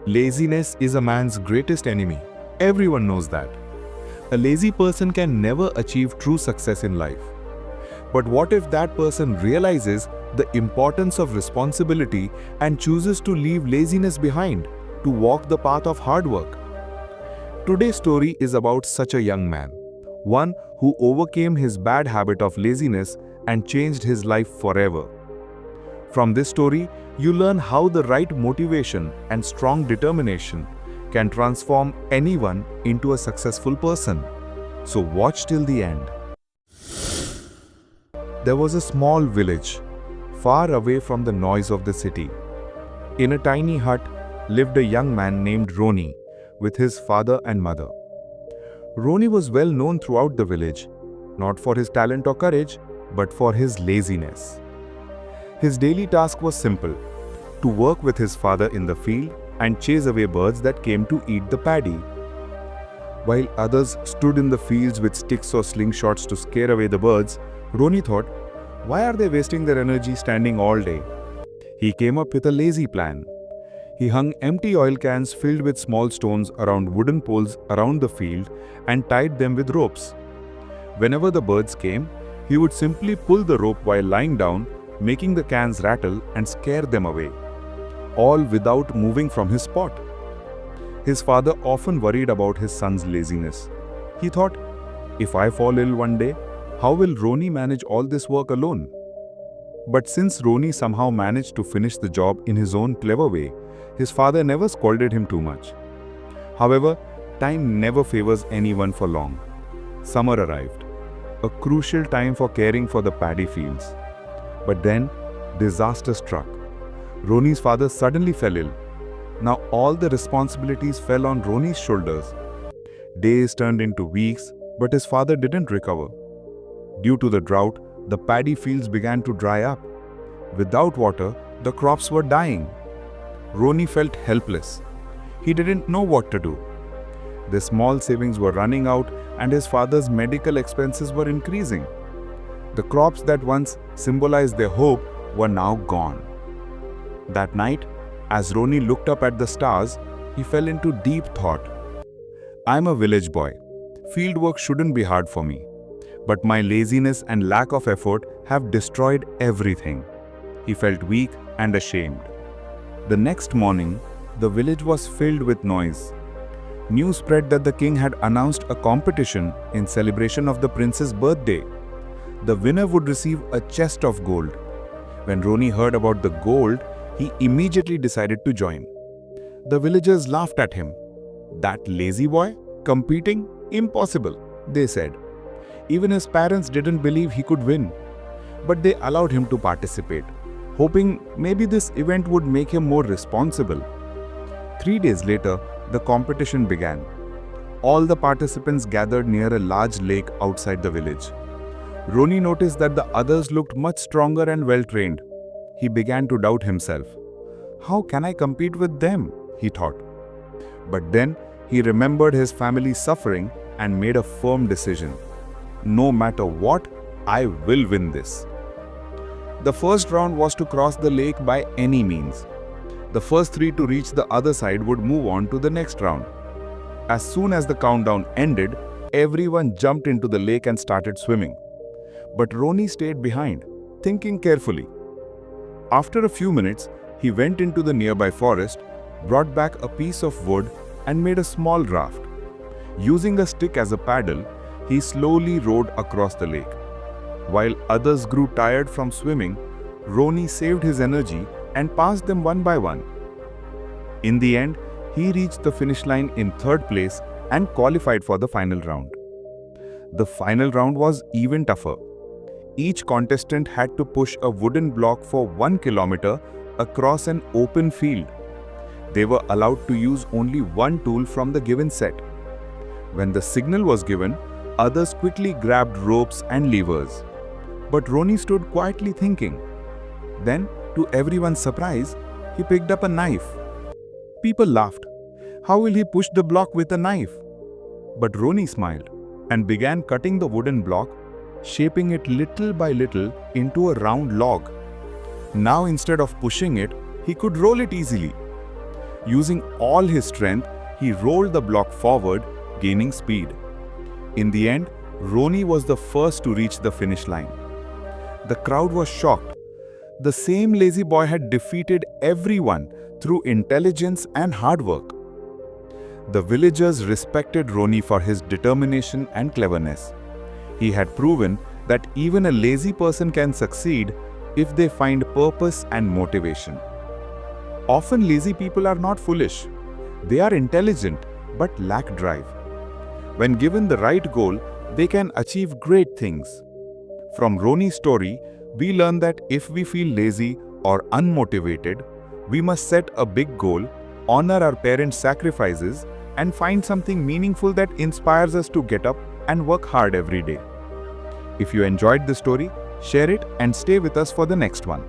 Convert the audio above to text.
Laziness is a man's greatest enemy. Everyone knows that. A lazy person can never achieve true success in life. But what if that person realizes the importance of responsibility and chooses to leave laziness behind, to walk the path of hard work? Today's story is about such a young man, one who overcame his bad habit of laziness and changed his life forever. From this story, you learn how the right motivation and strong determination can transform anyone into a successful person. So watch till the end. There was a small village, far away from the noise of the city. In a tiny hut lived a young man named Roni with his father and mother. Roni was well known throughout the village, not for his talent or courage, but for his laziness. His daily task was simple: to work with his father in the field and chase away birds that came to eat the paddy. While others stood in the fields with sticks or slingshots to scare away the birds, Roni thought, why are they wasting their energy standing all day? He came up with a lazy plan. He hung empty oil cans filled with small stones around wooden poles around the field and tied them with ropes. Whenever the birds came, he would simply pull the rope while lying down, making the cans rattle and scare them away, all without moving from his spot. His father often worried about his son's laziness. He thought, if I fall ill one day, how will Roni manage all this work alone? But since Roni somehow managed to finish the job in his own clever way, his father never scolded him too much. However, time never favors anyone for long. Summer arrived, a crucial time for caring for the paddy fields. But then, disaster struck. Roni's father suddenly fell ill. Now all the responsibilities fell on Roni's shoulders. Days turned into weeks, but his father didn't recover. Due to the drought, the paddy fields began to dry up. Without water, the crops were dying. Roni felt helpless. He didn't know what to do. The small savings were running out and his father's medical expenses were increasing. The crops that once symbolized their hope were now gone. That night, as Roni looked up at the stars, he fell into deep thought. I'm a village boy. Field work shouldn't be hard for me. But my laziness and lack of effort have destroyed everything. He felt weak and ashamed. The next morning, the village was filled with noise. News spread that the king had announced a competition in celebration of the prince's birthday. The winner would receive a chest of gold. When Roni heard about the gold, he immediately decided to join. The villagers laughed at him. That lazy boy? Competing? Impossible, they said. Even his parents didn't believe he could win. But they allowed him to participate, hoping maybe this event would make him more responsible. 3 days later, the competition began. All the participants gathered near a large lake outside the village. Roni noticed that the others looked much stronger and well-trained. He began to doubt himself. How can I compete with them? He thought. But then he remembered his family's suffering and made a firm decision. No matter what, I will win this. The first round was to cross the lake by any means. The first 3 to reach the other side would move on to the next round. As soon as the countdown ended, everyone jumped into the lake and started swimming. But Roni stayed behind, thinking carefully. After a few minutes, he went into the nearby forest, brought back a piece of wood and made a small raft. Using a stick as a paddle, he slowly rowed across the lake. While others grew tired from swimming, Roni saved his energy and passed them one by one. In the end, he reached the finish line in 3rd place and qualified for the final round. The final round was even tougher. Each contestant had to push a wooden block for 1 kilometer across an open field. They were allowed to use only one tool from the given set. When the signal was given, others quickly grabbed ropes and levers. But Roni stood quietly thinking. Then, to everyone's surprise, he picked up a knife. People laughed. How will he push the block with a knife? But Roni smiled and began cutting the wooden block, shaping it little by little into a round log. Now instead of pushing it, he could roll it easily. Using all his strength, he rolled the block forward, gaining speed. In the end, Roni was the first to reach the finish line. The crowd was shocked. The same lazy boy had defeated everyone through intelligence and hard work. The villagers respected Roni for his determination and cleverness. He had proven that even a lazy person can succeed if they find purpose and motivation. Often lazy people are not foolish. They are intelligent but lack drive. When given the right goal, they can achieve great things. From Roni's story, we learn that if we feel lazy or unmotivated, we must set a big goal, honor our parents' sacrifices, and find something meaningful that inspires us to get up and work hard every day. If you enjoyed the story, share it and stay with us for the next one.